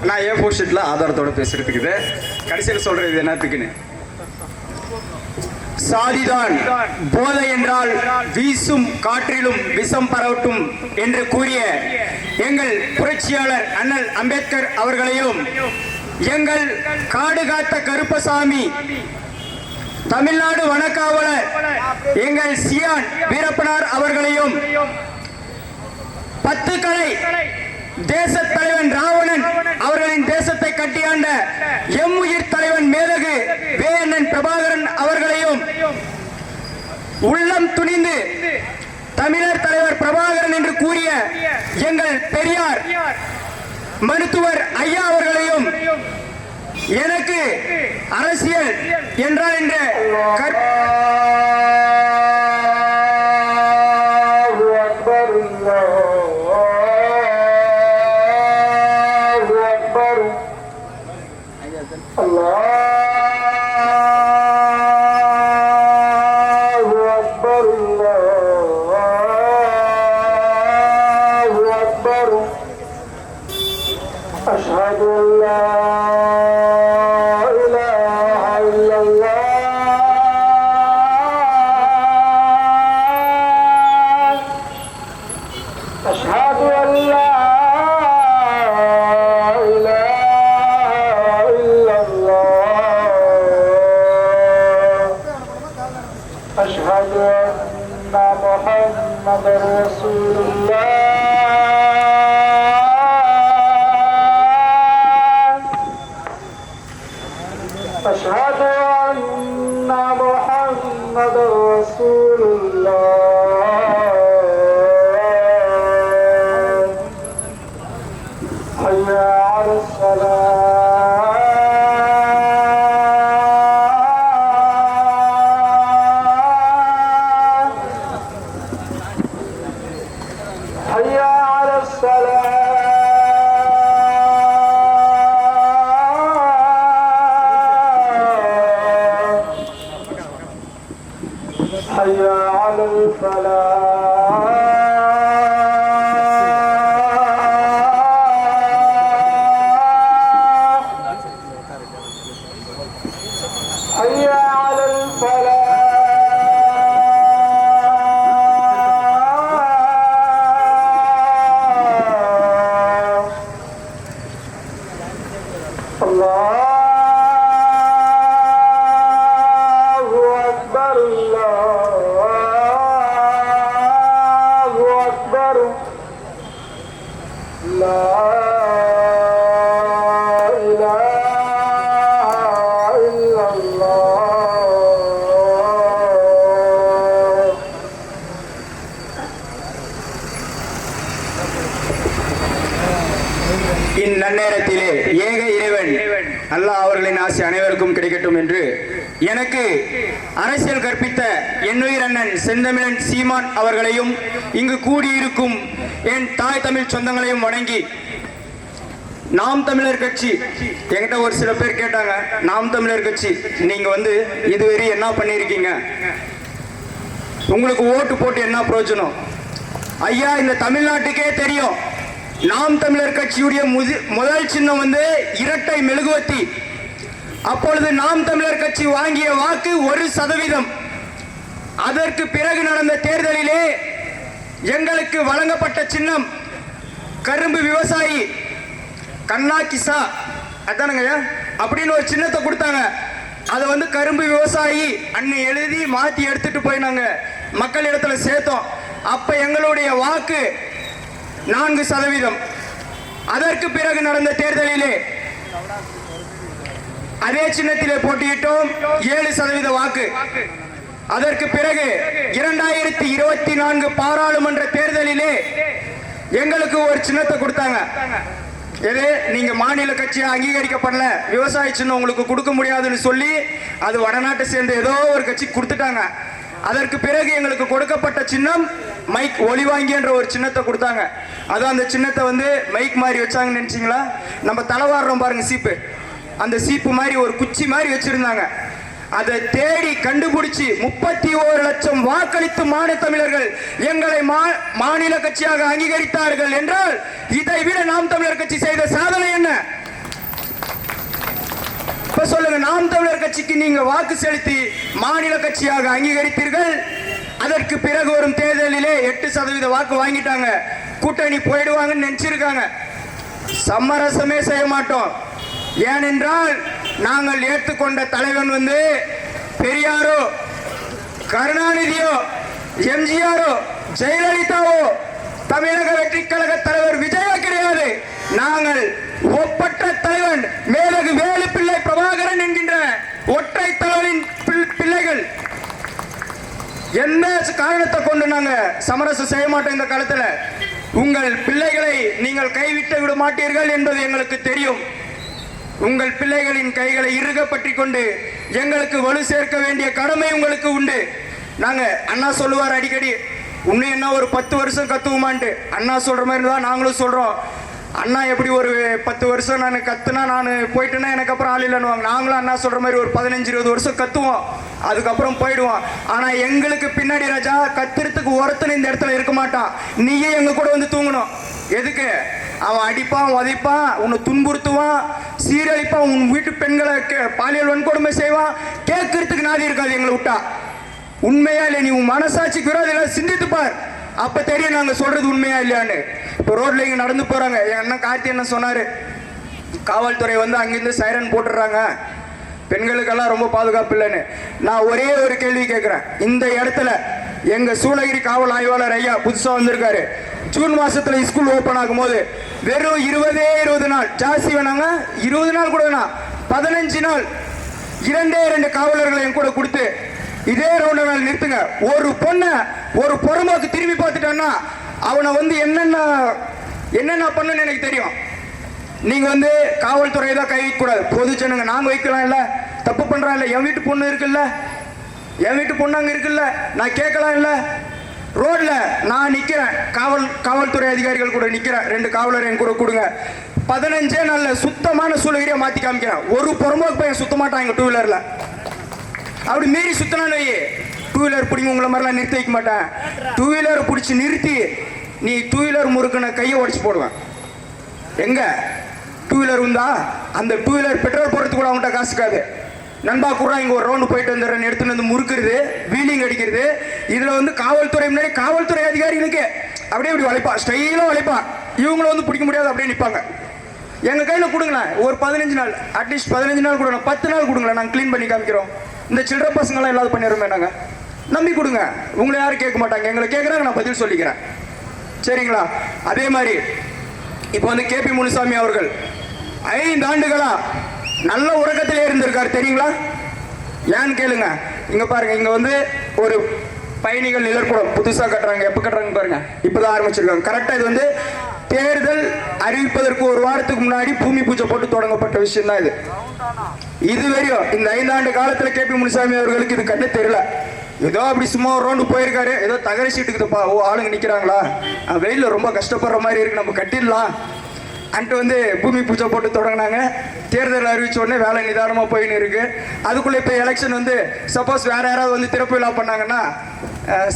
நான் A4 ஷீட்டில் ஆதாரத்தோடு பேசுகிறதுக்குது. கடைசியில் சொல்கிறது இது என்னத்துக்குன்னு, சாதிதான் போதை என்றால் வீசும் காற்றிலும் விஷம் பரவட்டும் என்று கூறிய எங்கள் புரட்சியாளர் அண்ணல் அம்பேத்கர் அவர்களையும், எங்கள் காடு காத்த கருப்பசாமி தமிழ்நாடு வனக்காவலர் எங்கள் சியான் வீரப்பனார் அவர்களையும், 10 கலை தேச தலைவன் ராவணன் அவர்களின் தேசத்தை கட்டியாண்ட எம்முயிர் தலைவன் மேதகு வேணன் பிரபாகரன் அவர்களையும், உள்ளம் துணிந்து தமிழர் தலைவர் பிரபாகரன் என்று கூறிய எங்கள் பெரியார் மருத்துவர் ஐயா அவர்களையும், எனக்கு அரசியல் என்றால் என்ற أشهد أن لا إله إلا الله أشهد أن لا إله إلا الله أشهد أن محمدا رسول الله أشهد أن محمد رسول الله حي على الصلاة حي على الصلاة حي على الفلاح حي على الفلاح الله أكبر الله أكبر لا إله إلا الله இந்நன்னேரத்திலே ஏக இறைவன் அல்லாஹ் அவர்களின் ஆசி அனைவருக்கும் கிடைக்கட்டும் என்று எனக்கு அரசியல் கற்பித்த என்னுயிர் அண்ணன் செந்தமிழன் சீமான் அவர்களையும், இங்கு கூடியிருக்கும் என் தாய் தமிழ் சொந்தங்களையும் வணங்கி, நாம் தமிழர் கட்சி என்கிட்ட ஒரு சில பேர் கேட்டாங்க, நாம் தமிழர் கட்சி நீங்க இதுவரை என்ன பண்ணியிருக்கீங்க, உங்களுக்கு ஓட்டு போட்டு என்ன பிரயோஜனம்? ஐயா, இந்த தமிழ்நாட்டுக்கே தெரியும், நாம் தமிழர் கட்சியுடைய முதல் சின்னம் இரட்டை மெழுகுவத்தி. அப்பொழுது நாம் தமிழர் கட்சி வாங்கிய வாக்கு 1%. அதற்கு பிறகு நடந்த தேர்தலிலே எங்களுக்கு வழங்கப்பட்ட சின்னம் கரும்பு விவசாயி கண்ணா கிசா அதானுங்க அப்படின்னு ஒரு சின்னத்தை கொடுத்தாங்க. அதை கரும்பு விவசாயி அன்னை எழுதி மாற்றி எடுத்துட்டு போய் நாங்கள் மக்கள் இடத்துல சேர்த்தோம். அப்ப எங்களுடைய வாக்கு 4%. அதற்கு பிறகு நடந்த தேர்தலிலே அதே சின்னத்திலே போட்டியிட்டோம், 7% வாக்கு. அதற்கு பிறகு 2024 பாராளுமன்ற தேர்தலிலே எங்களுக்கு ஒரு சின்னத்தை கொடுத்தாங்க. எது, நீங்க மாநில கட்சியை அங்கீகரிக்கப்படல, விவசாய சின்னம் உங்களுக்கு கொடுக்க முடியாதுன்னு சொல்லி அது வடநாட்டை சேர்ந்த ஏதோ ஒரு கட்சி கொடுத்துட்டாங்க. அதற்கு பிறகு எங்களுக்கு கொடுக்கப்பட்ட சின்னம் மைக் ஒளிவாங்கி என்ற ஒரு சின்னத்தை கொடுத்தாங்க. அதான் அந்த சின்னத்தை மைக் மாதிரி வச்சாங்கன்னு நினைச்சிங்களா? நம்ம தலைவாடுறோம் பாருங்க சீப்பு, அந்த சீப்பு மாதிரி ஒரு குச்சி மாதிரி வச்சிருந்தாங்க. அதை தேடி கண்டுபிடிச்சு 31 லட்சம் வாக்களித்து தமிழர்கள் எங்களை மாநில கட்சியாக அங்கீகரித்தார்கள் என்றால் இதை விட நாம் தமிழர் கட்சி செய்த சாதனை என்ன? அப்ப சொல்லுங்க, நாம் தமிழர் கட்சிக்கு நீங்க வாக்கு செலுத்தி மாநில கட்சியாக அங்கீகரித்தீர்கள். அதற்கு பிறகு வரும் தேர்தலிலே 8% வாக்கு வாங்கிட்டாங்க. கூட்டணி போயிடுவாங்கன்னு நினைச்சிருக்காங்க. சமரசமே செய்ய மாட்டோம். ஏனென்றால் நாங்கள் ஏற்றுக்கொண்ட தலைவன் பெரியாரோ, கருணாநிதியோ, எம்ஜிஆரோ, ஜெயலலிதாவோ, தமிழக வெற்றி கழக தலைவர் விஜயா கிடையாது. நாங்கள் ஒப்பற்ற தலைவன் மேலகு வேலுப்பிள்ளை பிரபாகரன் என்கின்ற ஒற்றை தலைவரின் பிள்ளைகள். எந்த காரணத்தை கொண்டு நாங்க சமரசம் செய்ய மாட்டோம். இந்த காலத்துல உங்கள் பிள்ளைகளை நீங்கள் கைவிட்டு விட மாட்டீர்கள் என்பது எங்களுக்கு தெரியும். உங்கள் பிள்ளைகளின் கைகளை இறுக பற்றி கொண்டு எங்களுக்கு வலு சேர்க்க வேண்டிய கடமை உங்களுக்கு உண்டு. நாங்க அண்ணா சொல்லுவார் அடிக்கடி, இன்னும் என்ன ஒரு 10 வருஷம் கத்துவோமான்ட்டு. அண்ணா சொல்ற மாதிரி தான் நாங்களும் சொல்றோம். அண்ணா எப்படி ஒரு 10 வருஷம் நான் கத்துனா நான் போயிட்டேன்னா எனக்கு அப்புறம் ஆள் இல்லைன்னு. நாங்களும் அண்ணா சொல்ற மாதிரி ஒரு 15-20 வருஷம் கத்துவோம், அதுக்கப்புறம் போயிடுவோம். ஆனா எங்களுக்கு பின்னாடி ராஜா கத்துறதுக்கு ஒருத்தன் இந்த இடத்துல இருக்க மாட்டான். நீயே எங்க கூட வந்து தூங்கணும். எதுக்கு? அவன் அடிப்பான், உதைப்பான், உன்னை துன்புறுத்துவான், சீரழிப்பான், உன் வீட்டு பெண்களை பாலியல் வன்கொடுமை செய்வான். கேட்கறதுக்கு நாதி இருக்காது எங்களை விட்டா. உண்மையா இல்லை? நீ உன் மனசாட்சிக்கு விரோதம் சிந்தித்து பார், அப்ப தெரியும் நாங்க சொல்றது உண்மையா இல்லையான்னு. இப்போ ரோட்ல இங்க நடந்து போறாங்க. என் அண்ணன் கார்த்தி என்ன சொன்னாரு, காவல்துறை அங்கிருந்து சைரன் போட்டுடுறாங்க, பெண்களுக்கெல்லாம் ரொம்ப பாதுகாப்பு இல்லைன்னு. நான் ஒரே ஒரு கேள்வி கேட்கிறேன். இந்த இடத்துல எங்க சூளகிரி காவல் ஆய்வாளர் ஐயா புதுசா வந்திருக்காரு. ஜூன் மாசத்துல ஸ்கூல் ஓபன் ஆகும் போது வெறும் 20 நாள், ஜாஸ்தி வேணாங்க, 20 நாள் கூட வேணாம், 15 நாள் 2 காவலர்களை என் கூட கொடுத்து இதே ரவுண்ட நாள் நிறுத்துங்க. ஒரு பொண்ணை ஒரு புறம்போக்கு திரும்பி பார்த்துட்டான்னா அவனை என்னென்ன பண்ணுன்னு எனக்கு தெரியும். நீங்க காவல்துறை தான் கை வைக்க கூடாது. பொது ஜனங்க நாங்க வைக்கலாம் இல்ல, தப்பு பண்றான் இல்ல, என் வீட்டு பொண்ணு இருக்குல்ல, என் வீட்டு பொண்ணு அங்க இருக்குல்ல, நான் கேட்கலாம் இல்ல. ரோட்ல நான் நிக்கிறேன், காவல்துறை அதிகாரிகள் கூட நிக்கிறேன், 2 காவலர் என் கூட கொடுங்க. 15 நாள்ல சுத்தமான சூழகிரியா மாத்தி காமிக்கிறேன். ஒரு புறம்போக்கு பையன் சுத்த மாட்டான் 2 வீலர்ல. அப்படி மீறி சுத்தனான்னு வை, 2 வீலர் பிடிங்க உங்களை மாதிரிலாம் நிறுத்தி வைக்க மாட்டேன். 2 வீலரை பிடிச்சி நிறுத்தி நீ 2 வீலர் முறுக்குன கையை உடச்சு போடுவேன். எங்க 2 வீலர் உண்டா? அந்த 2 வீலர் பெட்ரோல் போடுறதுக்கு கூட அவங்ககிட்ட காசுக்காது. நண்பா கூட இங்க ஒரு ரவுண்டு போயிட்டு வந்துடுறேன், எடுத்துட்டு வந்து முறுக்குறது, வீலிங் அடிக்கிறது. இதுல காவல்துறை முன்னாடி காவல்துறை அதிகாரிகளுக்கு அப்படியே இப்படி வளைப்பா, ஸ்டைலா வளைப்பா. இவங்களும் பிடிக்க முடியாது, அப்படியே நிற்பாங்க. எங்க கையில கொடுங்களேன், ஒரு 15 நாள், அட்லீஸ்ட் 15 நாள் கொடுங்க, 10 நாள் கொடுங்களேன், நாங்கள் கிளீன் பண்ணி காமிக்கிறோம். இந்த சில்லற பசங்களாம் இல்லாத பண்ணிடுறோமே நாங்க. நம்பி கொடுங்க, உங்களை யாரும் கேட்க மாட்டாங்க. எங்களை கேட்குறாங்க, நான் பதில் சொல்லிக்கிறேன். சரிங்களா? அதே மாதிரி இப்போ கேபி முனுசாமி அவர்கள் 5 ஆண்டுகளா நல்ல உறக்கத்திலே இருந்திருக்காரு தெரியுங்களா? ஏன்னு கேளுங்க. இங்க பாருங்க, இங்க ஒரு பயணிகள் நிழற்குடம் புதுசா கட்டுறாங்க. எப்ப கட்டுறாங்க பாருங்க, இப்பதான் ஆரம்பிச்சிருக்காங்க. கரெக்டா இது தேர்தல் அறிவிப்பதற்கு ஒரு வாரத்துக்கு முன்னாடி பூமி பூஜை போட்டு தொடங்கப்பட்ட விஷயம் தான் இது. இதுவரையும் இந்த 5 ஆண்டு காலத்துல கேபி முனுசாமி அவர்களுக்கு இது கண்ணு தெரியல. ஏதோ அப்படி சும்மா ஒரு ரவுண்டு போயிருக்காரு, ஏதோ தகர சீட்டுக்குதுப்பா, ஓ ஆளுங்க நிக்கிறாங்களா, வெயில ரொம்ப கஷ்டப்படுற மாதிரி இருக்கு, நம்ம கட்டிடலாம் அன்ட்டு பூமி பூஜை போட்டு தொடங்கினாங்க. தேர்தல் அறிவிச்ச உடனே வேலை நிதானமா போயின்னு இருக்கு. அதுக்குள்ள இப்ப எலெக்ஷன் சப்போஸ் வேற யாராவது திறப்பு விழா பண்ணாங்கன்னா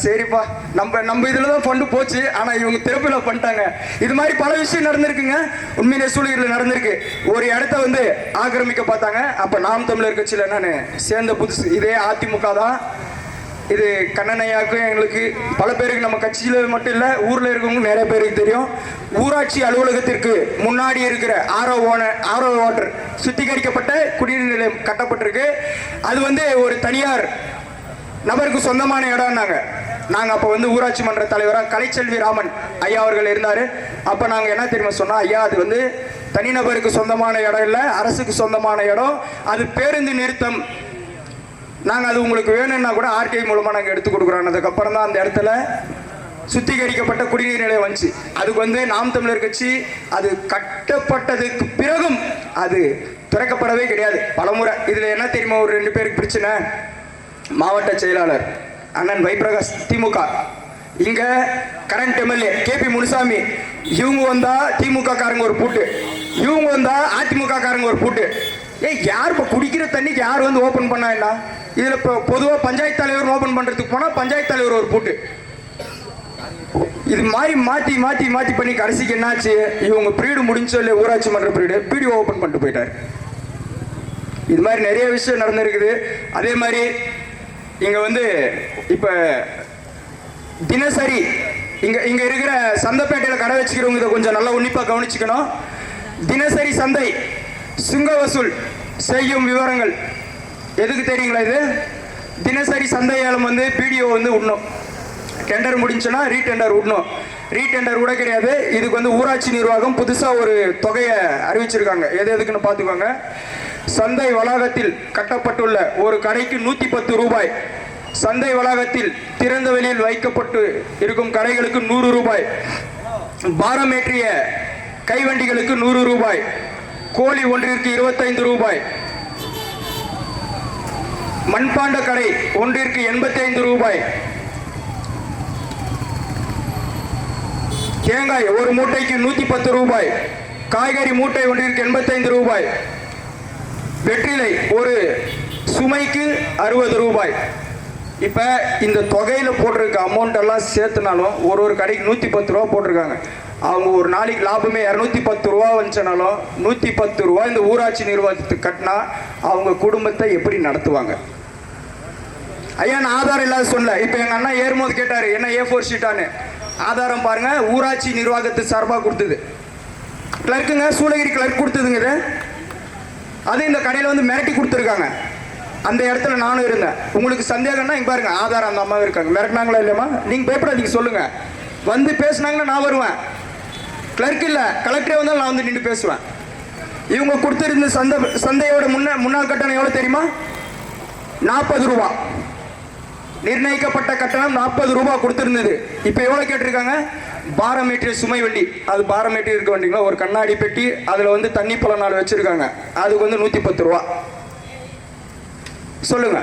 சரிப்பா, நம்ம இதுல தான் ஃபண்டு போச்சு, ஆனா இவங்க திறப்பு விழா பண்ணிட்டாங்க. இது மாதிரி பல விஷயம் நடந்திருக்குங்க. உண்மையிலே சூழலில் நடந்திருக்கு. ஒரு இடத்த ஆக்கிரமிக்க பார்த்தாங்க. அப்ப நாம் தமிழர் கட்சியில நான் சேர்ந்த புதுசு, இதே அதிமுக தான். இது கண்ணனையாக்கும் எங்களுக்கு பல பேருக்கு, நம்ம கட்சியில மட்டும் இல்ல ஊர்ல இருக்கவங்க நிறைய பேருக்கு தெரியும். ஊராட்சி அலுவலகத்திற்கு முன்னாடி இருக்கிற ஆரோ வாட்டர் சுத்திகரிக்கப்பட்ட குடிநீர் நிலையம் கட்டப்பட்டிருக்கு. அது ஒரு தனியார் நபருக்கு சொந்தமான இடம். நாங்க அப்ப ஊராட்சி மன்ற தலைவராக கலைச்செல்வி ராமன் ஐயா அவர்கள் இருந்தாரு. அப்ப நாங்க என்ன தெரியுமா சொன்னா, ஐயா அது தனிநபருக்கு சொந்தமான இடம் இல்ல, அரசுக்கு சொந்தமான இடம், அது பேருந்து நிறுத்தம். நாங்கள் அது உங்களுக்கு வேணும்னா கூட ஆர்டிஐ மூலமாக நாங்கள் எடுத்து கொடுக்குறோம். அதுக்கப்புறம் தான் அந்த இடத்துல சுத்திகரிக்கப்பட்ட குடிநீர் நிலையம் வந்துச்சு. அதுக்கு நாம் தமிழர் கட்சி அது கட்டப்பட்டதுக்கு பிறகும் அது திறக்கப்படவே கிடையாது பலமுறை. இதில் என்ன தெரியுமா, ஒரு 2 பேருக்கு பிரச்சனை. மாவட்ட செயலாளர் அண்ணன் வைப்ரகாஷ் திமுக, இங்க கரண்ட் எம்எல்ஏ கேபி முனுசாமி, இவங்க வந்தா திமுக காரங்க ஒரு பூட்டு, இவங்க வந்தா அதிமுக காரங்க ஒரு பூட்டு. யார் இப்போ குடிக்கிற தண்ணிக்கு யார் ஓபன் பண்ணா என்ன? இதுல இப்போ பொதுவாக பஞ்சாயத்து தலைவர் ஓபன் பண்றதுக்கு போனா பஞ்சாயத்து தலைவர் ஒரு பூட்டு. இது மாதிரி மாத்தி மாத்தி மாத்தி பண்ணி கடைசிக்கு என்னாச்சு, இவங்க பீரியடு முடிஞ்சோ இல்லையா, ஊராட்சி மன்ற பீரியடு ஓபன் பண்ணிட்டு போயிட்டாரு. இது மாதிரி நிறைய விஷயம் நடந்திருக்குது. அதே மாதிரி இங்கே வந்து இப்போ தினசரி இங்கே இருக்கிற சந்தைப்பேட்டையில் கடை வச்சுக்கிறவங்க இதை கொஞ்சம் நல்லா உன்னிப்பாக கவனிச்சுக்கணும். தினசரி சந்தை சுங்க வசூல் செய்யும் விவரங்கள் எதுக்கு தெரியுங்களா? இது தினசரி சந்தை ஏலம் வந்து பிடிஓ வந்து விடணும். டெண்டர் முடிஞ்சுன்னா ரீடெண்டர் விடணும். ரீடெண்டர் கூட கிடையாது. இதுக்கு வந்து ஊராட்சி நிர்வாகம் புதுசாக ஒரு தொகையை அறிவிச்சிருக்காங்க. எதுக்குன்னு பார்த்துக்கோங்க. சந்தை வளாகத்தில் கட்டப்பட்டுள்ள ஒரு கடைக்கு 110 ரூபாய், சந்தை வளாகத்தில் திறந்த வெளியில் வைக்கப்பட்டு இருக்கும் கடைகளுக்கு 100 ரூபாய், பாரமேற்றிய கைவண்டிகளுக்கு 100 ரூபாய், கோழி ஒன்றிற்கு 25 ரூபாய், மண்பாண்ட கடை ஒன்றிற்கு 85 ரூபாய், தேங்காய் ஒரு மூட்டைக்கு 110 ரூபாய், காய்கறி மூட்டை ஒன்றிற்கு 85 ரூபாய், வெற்றிலை ஒரு சுமைக்கு 60 ரூபாய். இப்போ இந்த தொகையில் போட்டிருக்க அமௌண்ட் எல்லாம் சேர்த்துனாலும் ஒரு கடைக்கு 110 ரூபா போட்டிருக்காங்க. அவங்க ஒரு நாளைக்கு லாபமே 210 ரூபா வந்துச்சுனாலும் 110 ரூபா இந்த ஊராட்சி நிர்வாகத்துக்கு கட்டினா அவங்க குடும்பத்தை எப்படி நடத்துவாங்க? ஐயா, நான் ஆதாரம் இல்லாத சொல்ல. இப்போ எங்கள் அண்ணா ஏறும்போது கேட்டார், என்ன A4 ஷீட்டான்னு. ஆதாரம் பாருங்க, ஊராட்சி நிர்வாகத்து சார்பாக கொடுத்தது. கிளர்க்குங்க, சூளகிரி கிளர்க் கொடுத்ததுங்க. இது அது இந்த கடையில் வந்து மிரட்டி கொடுத்துருக்காங்க. அந்த இடத்துல நானும் இருந்தேன். உங்களுக்கு சந்தேகம்னா இங்கே பாருங்க, ஆதாரம் அந்த அம்மாவும் இருக்காங்க. மிரட்டினாங்களா இல்லையம்மா? நீங்கள் பயப்படாதீங்க, சொல்லுங்க. வந்து பேசுனாங்கன்னா நான் வருவேன். கிளர்க் இல்லை, கலெக்டரே வந்தாலும் நான் வந்து நின்று பேசுவேன். இவங்க கொடுத்துருந்த சந்தையோட முன்னாள் கட்டணம் எவ்வளோ தெரியுமா? 40 ரூபா. நிர்ணயிக்கப்பட்ட கட்டணம் 40 ரூபா கொடுத்துருந்தது. இப்போ எவ்வளோ கேட்டிருக்காங்க? பாரமேற்றிய சுமை வண்டி, அது பாரமேற்றி இருக்க வண்டிங்களா, ஒரு கண்ணாடி பெட்டி, அதில் வந்து தண்ணி பழம் 4 வச்சிருக்காங்க. அதுக்கு வந்து 110 ரூபா. சொல்லுங்க,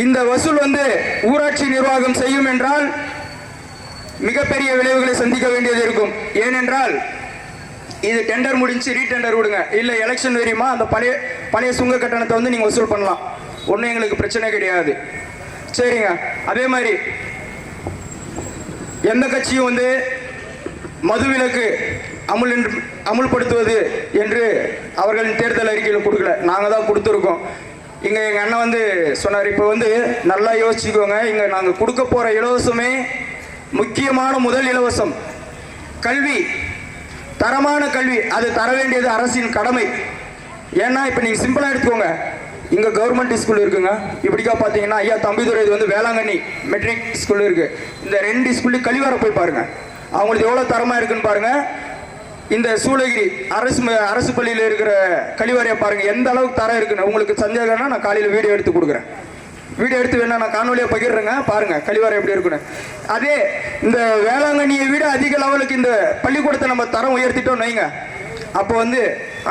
இந்த வசூல் வந்து ஊராட்சி நிர்வாகம் செய்யும் என்றால் மிகப்பெரிய விளைவுகளை சந்திக்க வேண்டியது இருக்கும். ஏனென்றால் இது டெண்டர் முடிஞ்சு ரீடெண்டர் விடுங்க, இல்லை எலெக்ஷன் தெரியுமா, அந்த பழைய சுங்க கட்டணத்தை வந்து நீங்கள் வசூல் பண்ணலாம். ஒன்றும் எங்களுக்கு பிரச்சனை கிடையாது. சரிங்க. அதே மாதிரி எந்த கட்சியும் வந்து மதுவிலக்கு அமுல்படுத்துவது என்று அவர்களின் தேர்தல் அறிக்கையில் கொடுக்கல. நாங்கள் தான் கொடுத்துருக்கோம். இங்கே எங்கள் அண்ணன் வந்து சொன்னார், இப்போ வந்து நல்லா யோசிச்சுக்கோங்க, இங்கே நாங்கள் கொடுக்க போகிற இலவசமே முக்கியமான முதல் இலவசம் கல்வி, தரமான கல்வி. அது தர வேண்டியது அரசின் கடமை. ஏன்னா இப்போ நீங்கள் சிம்பிளாக எடுத்துக்கோங்க, இங்கே கவர்மெண்ட் ஸ்கூல் இருக்குங்க. இப்படிக்கா பார்த்தீங்கன்னா ஐயா தம்பிதுரை இது வந்து வேளாங்கண்ணி மெட்ரிக் ஸ்கூல் இருக்குது. இந்த 2 ஸ்கூல்லையும் கழிவறை போய் பாருங்கள், அவங்களுக்கு எவ்வளோ தரமாக இருக்குன்னு பாருங்கள். இந்த சூளகிரி அரசு பள்ளியில் இருக்கிற கழிவறையை பாருங்கள், எந்த அளவுக்கு தரம் இருக்குன்னு. உங்களுக்கு சந்தேகம்னா நான் காலையில் வீடியோ எடுத்து கொடுக்குறேன். வீடியோ எடுத்து வேணா நான் காணொலியாக பகிர்றேங்க, பாருங்கள் கழிவறை எப்படி இருக்குன்னு. அதே இந்த வேளாங்கண்ணியை விட அதிக லெவலுக்கு இந்த பள்ளிக்கூடத்தை நம்ம தரம் உயர்த்திட்டோம் வைங்க, அப்போ வந்து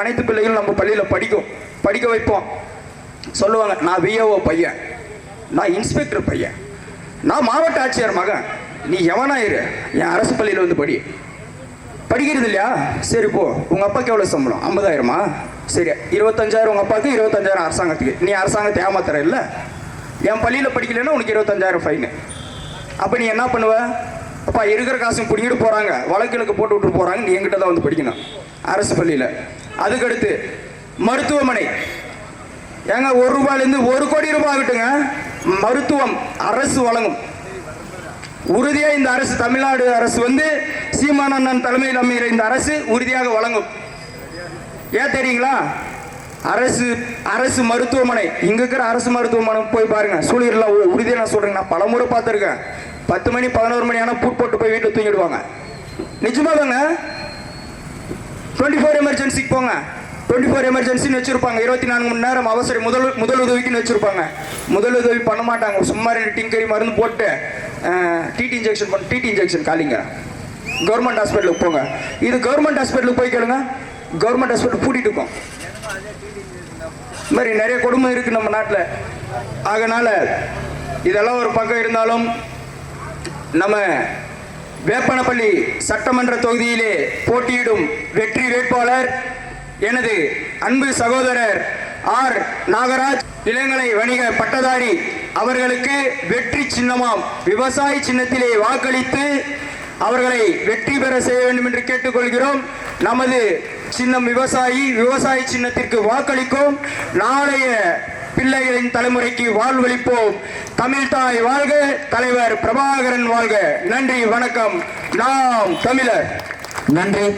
அனைத்து பிள்ளைகளும் நம்ம பள்ளியில் படிக்க வைப்போம். சொல்லுவாங்க, நான் விஏஓ பையன், நான் இன்ஸ்பெக்டர் பையன், நான் மாவட்ட ஆட்சியர் மகன், நீ எவனாயிரு என் அரசு பள்ளியில் வந்து படிக்கிறது இல்லையா? சரி போ, உங்கள் அப்பாவுக்கு எவ்வளோ சம்பளம்? 50,000மா? சரி, 25,000 உங்கள் அப்பாவுக்கு, 25,000 அரசாங்கத்துக்கு. நீ அரசாங்கத்தை ஏமாத்துற இல்லை? என் பள்ளியில் படிக்கலைன்னா உனக்கு 25,000 ஃபைனு. அப்போ நீ என்ன பண்ணுவ? அப்பா இருக்கிற காசும் பிடிங்கிட்டு போகிறாங்க, வழக்குகளுக்கு போட்டு விட்டு போகிறாங்க, நீ என்கிட்ட தான் வந்து படிக்கணும் அரசு பள்ளியில். அதுக்கடுத்து மருத்துவமனை, ஏங்க 1 ரூபாயிலேருந்து 1 கோடி ரூபாய் ஆகட்டுங்க, மருத்துவம் அரசு வழங்கும். உறுதியாக இந்த அரசு, தமிழ்நாடு அரசு வந்து சீமானந்தன் தலைமையில் அமைகிற இந்த அரசு உறுதியாக வழங்கும். ஏன் தெரியுங்களா? அரசு மருத்துவமனை, இங்கே இருக்கிற அரசு மருத்துவமனை போய் பாருங்க, சூழலாம் உறுதியாக நான் சொல்கிறேன். நான் பலமுறை பார்த்துருக்கேன். 10 மணி 11 மணி ஆனால் பூட் போட்டு போய் வீட்டில் தூங்கிடுவாங்க. நிஜமாதாங்க. 24 எமர்ஜென்சிக்கு போங்க, 24 எமர்ஜென்சின்னு வச்சுருப்பாங்க. 24 மணி நேரம் அவசர முதல் உதவிக்குன்னு வச்சுருப்பாங்க. முதல் உதவி பண்ண மாட்டாங்க, சும்மா 2 டிங்கரி மருந்து போட்டு டிடி இன்ஜெக்ஷன் காலிங்க. கவர்மெண்ட் ஹாஸ்பிட்டலுக்கு போங்க. இது கவர்மெண்ட் ஹாஸ்பிட்டலுக்கு போய் கேளுங்க, கவர்மெண்ட் ஹாஸ்பிட்டல் பூட்டிட்டு இருக்கோம். இது மாதிரி நிறைய கொடுமை இருக்குது நம்ம நாட்டில். அதனால் இதெல்லாம் ஒரு பக்கம் இருந்தாலும் நம்ம வேப்பனப்பள்ளி சட்டமன்ற தொகுதியிலே போட்டியிடும் வெற்றி வேட்பாளர் எனது அன்பு சகோதரர் ஆர் நாகராஜ், இளங்கலை வணிக பட்டதாரி அவர்களுக்கு வெற்றி சின்னமாம் விவசாய சின்னத்திலே வாக்களித்து அவர்களை வெற்றி பெற செய்ய வேண்டும் என்று கேட்டுக்கொள்கிறோம். நமது சின்னம் விவசாயி. விவசாய சின்னத்திற்கு வாக்களிக்கும். நாளைய பிள்ளைகளின் தலைமுறைக்கு வாழ்வளிப்போம். தமிழ் தாய் வாழ்க, தலைவர் பிரபாகரன் வாழ்க. நன்றி, வணக்கம். நாம் தமிழர். நன்றி.